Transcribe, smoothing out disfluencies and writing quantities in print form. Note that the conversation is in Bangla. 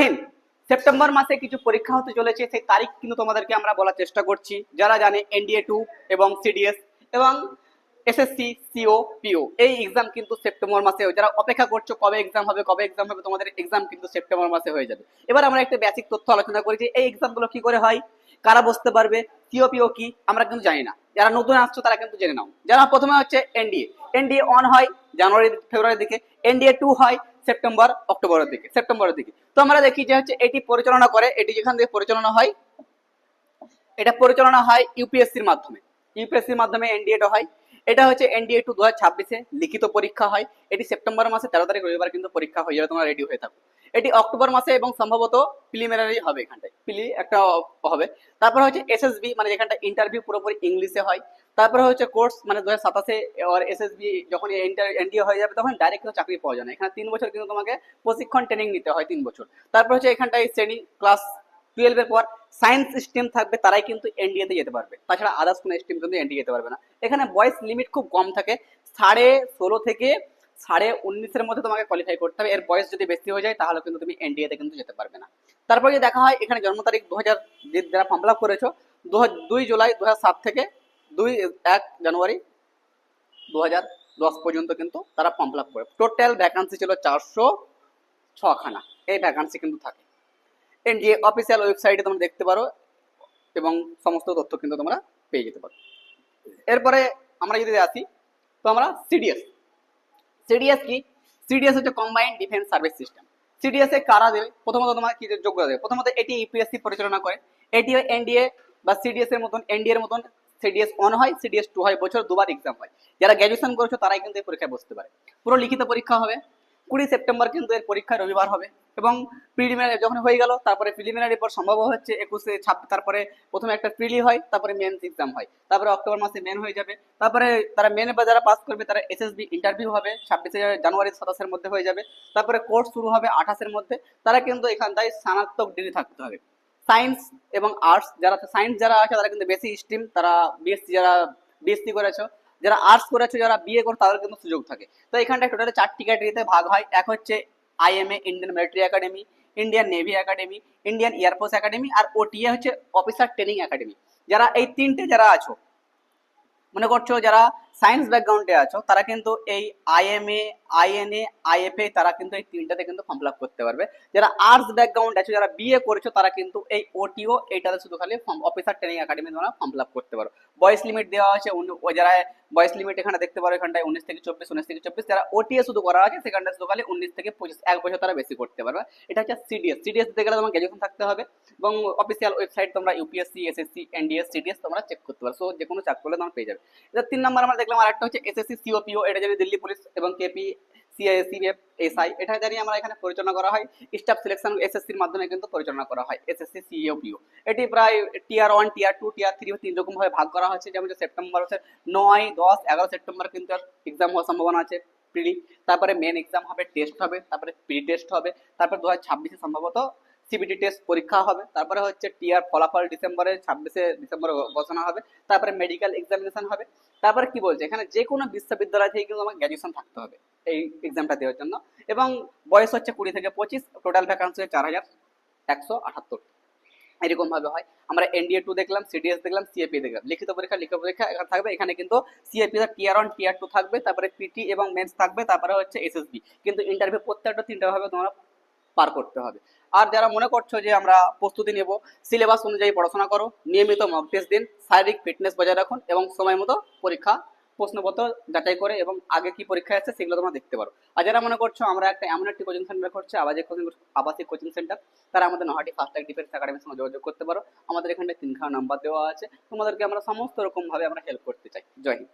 হিন্দ। সেপ্টেম্বর মাসে কিছু পরীক্ষা হতে চলেছে, সেই তারিখ কিন্তু তোমাদেরকে আমরা বলার চেষ্টা করছি। যারা জানে এনডিএ 2 এবং সিডিএস এবং এসএসসি সিও পিও এই এক্সাম কিন্তু সেপ্টেম্বর মাসে, যারা অপেক্ষা করছো কবে এক্সাম হবে কবে এক্সাম হবে, তোমাদের এক্সাম কিন্তু সেপ্টেম্বর মাসে হয়ে যাবে। এবার আমরা একটা বেসিক তথ্য আলোচনা করি যে এই এক্সামগুলো কি করে হয়, কারা বসতে পারবে, সিও পিও কি আমরা কিন্তু জানি না। যারা নতুন আসছো তারা কিন্তু জেনে নাও। যারা প্রথমে হচ্ছে এনডিএ, এনডিএ 1 হয় জানুয়ারি ফেব্রুয়ারির দিকে, এনডিএ 2 হয় সেপ্টেম্বর অক্টোবরের দিকে, সেপ্টেম্বরের দিকে। তো আমরা দেখি যে হচ্ছে এটি পরিচালনা করে, এটি যেখান থেকে পরিচালনা হয়, এটা পরিচালনা হয় ইউপিএসসির মাধ্যমে। ইউপিএসসির মাধ্যমে এনডিএটা হয়। এটা হচ্ছে এনডিএ 2 2026-এ লিখিত পরীক্ষা হয়। এটি সেপ্টেম্বর মাসে 13 তারিখ রবিবার কিন্তু পরীক্ষা হয়ে যাবে, তোমরা রেডি হয়ে থাকো। এটি অক্টোবর মাসে এবং সম্ভবত প্রিলিমিনারি হবে, এখানটায় প্রিলি একটা হবে। তারপর হচ্ছে এসএসবি, মানে যেখানটা ইন্টারভিউ পুরোপুরি ইংলিশে হয়। তারপরে হচ্ছে কোর্স, মানে 2027-এ আর এসএসবি যখন এনডিএ হয়ে যাবে তখন ডাইরেক্ট চাকরি পাওয়া যায় না। এখানে 3 বছর কিন্তু তোমাকে প্রশিক্ষণ ট্রেনিং নিতে হয়, 3 বছর। তারপর হচ্ছে এখানটায় শ্রেণী ক্লাস 12 এর পর সায়েন্স স্ট্রিম থাকবে, তারাই কিন্তু এনডিএ তে যেতে পারবে, তাছাড়া আদার্স কোনো স্ট্রিম কিন্তু এনডিএ যেতে পারবে না। এখানে বয়স লিমিট খুব কম থাকে, 16.5 থেকে 19.5-এর মধ্যে তোমাকে কোয়ালিফাই করতে হবে। এর বয়স যদি বেশি হয়ে যায় তাহলে কিন্তু তুমি এনডিএ তে কিন্তু যেতে পারবে না। তারপরে যদি দেখা হয় এখানে জন্ম তারিখ 2000, যারা ফর্ম ফিল আপ করেছো 2 জুলাই 2007 থেকে 1 জানুয়ারি 2010 পর্যন্ত কিন্তু তারা ফর্ম ফিল আপ করে। টোটাল ভ্যাকান্সি ছিল 406 খানা, এই ভ্যাকান্সি কিন্তু থাকে। এনডিএ অফিসিয়াল ওয়েবসাইটে তোমরা দেখতে পারো এবং সমস্ত তথ্য কিন্তু তোমরা পেয়ে যেতে পারো। এরপরে আমরা যদি আসি তো আমরা সিডিএস। সিডিএস কি? সিডিএস হচ্ছে combined defence service system. CDS এ কারা দেবে? প্রথমত তোমার কি যোগ্যতা দেবে? প্রথমত এটি ইউপিএসসি পরিচালনা করে। এটি এনডিএ বা সিডিএস এর মতন, এনডিএ এর মতন সিডিএস 1 হয়, সিডিএস 2 হয়, বছর দুবার এক্সাম হয়। যারা গ্র্যাজুয়েশন করেছো তারাই কিন্তু এই পরীক্ষায় বসতে পারে। পুরো লিখিত পরীক্ষা হবে। 20 সেপ্টেম্বর কিন্তু এর পরীক্ষা রবিবার হবে এবং প্রিলিমিনারি যখন হয়ে গেল তারপরে প্রিলিমিনারির পর সম্ভব হচ্ছে 21-এ 26, তারপরে প্রথমে একটা প্রিলি হয়, তারপরে মেন্স এক্সাম হয়, তারপরে অক্টোবর মাসে মেন হয়ে যাবে। তারপরে তারা মেনে বা যারা পাস করবে তারা এসএসবি ইন্টারভিউ হবে 26 জানুয়ারি 27-এর মধ্যে হয়ে যাবে। তারপরে কোর্স শুরু হবে 28-এর মধ্যে। তারা কিন্তু এখানটায় স্নাতক ডিগ্রি থাকতে হবে। সায়েন্স এবং আর্টস, যারা সায়েন্স যারা আছে তারা কিন্তু বেশি স্ট্রিম, তারা বিএসসি, যারা বিএসসি করেছো, যারা আর্টস করেছো, যারা বিএ করো তাদের কিন্তু সুযোগ থাকে। তো এখানটায় টোটাল 4টি ক্যাটাগরিতে ভাগ হয়। এক হচ্ছে IMA, Indian military academy, Indian navy academy, Indian air force academy, আর ওটিএ হচ্ছে অফিসার ট্রেনিং একাডেমি। যারা এই 3টে যারা আছো, মনে করছো যারা সায়েন্স ব্যাকগ্রাউন্ডে আছো তারা কিন্তু এই আইএমএ, আইএনএ, আইএফএ তারা কিন্তু এই 3টাতে কিন্তু ফর্ম ফিল আপ করতে পারবে। যারা আর্টস ব্যাকগ্রাউন্ড আছে, যারা বিএ করেছো তারা কিন্তু এই ওটিও এইটাতে শুধু খালি অফিসার ট্রেনিং একাডেমি তোমরা ফর্ম ফিল আপ করতে পারো। বয়স লিমিট দেওয়া আছে, যারা বয়স লিমিট এখানে দেখতে পারো, এখানটায় 19 থেকে 24, 19 থেকে 24। যারা ওটিএ শুধু করা আছে সেখানটা শুধু খালি 19 থেকে 25, 1 বছর তারা বেশি করতে পারবে। এটা হচ্ছে সিডিএস। সিডিএস দিতে গেলে তোমার গ্র্যাজুয়েশন থাকতে হবে এবং অফিসিয়াল ওয়েবসাইট তোমরা ইউপিএসসি, এসএসসি, এনডিএস, সিডিএস তোমরা চেক করতে পারো। সো যে কোনো চাক করলে তোমরা পেয়ে যাবে। এটা 3 নাম্বার আমরা দেখলাম। আর একটা হচ্ছে এসএসসি সিওপিও, এটা জানি দিল্লি পুলিশ এবং কেপি সিএসিএফ এসআই, এটা জানি আমরা এখানে পরিচালনা করা হয়। স্টাফ সিলেকশন এসএসসির মাধ্যমে কিন্তু পরিচালনা করা হয় এসএসসি সিওপিও। এটি প্রায় টিয়ার 1, টিয়ার 2, টিয়ার 3 3 রকম ভাবে ভাগ করা হয়েছে। যেমন সেপ্টেম্বর হচ্ছে 9, 10, 11 সেপ্টেম্বর কিন্তু এক্সাম হওয়ার সম্ভাবনা আছে প্রি। তারপরে মেন এক্সাম হবে, টেস্ট হবে, তারপরে প্রি টেস্ট হবে, তারপর 2026-এ সম্ভবত সিবিটি টেস্ট পরীক্ষা হবে। তারপরে হচ্ছে টিয়ার ফলাফল ডিসেম্বরে, 26 ডিসেম্বরে ঘোষণা হবে। তারপরে মেডিকেল এক্সামিনেশন হবে। তারপরে কি বলছে এখানে, যে কোনো বিশ্ববিদ্যালয় থেকে কিন্তু আমার গ্র্যাজুয়েশন থাকতে হবে এই এক্সামটা দেওয়ার জন্য। এবং বয়স হচ্ছে 20 থেকে 25। Total vacancy 4178। এরকম ভাবে হয়। আমরা এনডিএ 2 দেখলাম, সিডিএস দেখলাম, সিএপি দেখলাম। লিখিত পরীক্ষা এখানে থাকবে। এখানে কিন্তু সিএপি তে টিয়ার 1, টিয়ার 2 থাকবে, তারপরে পিটি এবং মেন্স থাকবে, তারপরে হচ্ছে এসএসবি। কিন্তু ইন্টারভিউ প্রত্যেকটা 3টা ভাবে তোমরা পার করতে হবে। আর যারা মনে করছো যে আমরা প্রস্তুতি নেব, সিলেবাস অনুযায়ী পড়াশোনা করো, নিয়মিত মক টেস্ট দিন, শারীরিক ফিটনেস বজায় রাখুন এবং সময় মতো পরীক্ষা প্রশ্নপত্র যাচাই করে এবং আগে কি পরীক্ষা আছে সেগুলো তোমরা দেখতে পারো। আর যারা মনে করছো আমরা একটা এমন একটি কোচিং সেন্টার করছি, আবাসিক কোচিং সেন্টার, তারা আমাদের নহাটি ফার্স্ট টাইম ডিফেন্স একাডেমির সঙ্গে যোগাযোগ করতে পারো। আমাদের এখানে 3খানা নাম্বার দেওয়া আছে, তোমাদেরকে আমরা সমস্ত রকম ভাবে আমরা হেল্প করতে চাই। জয় হিন্দ।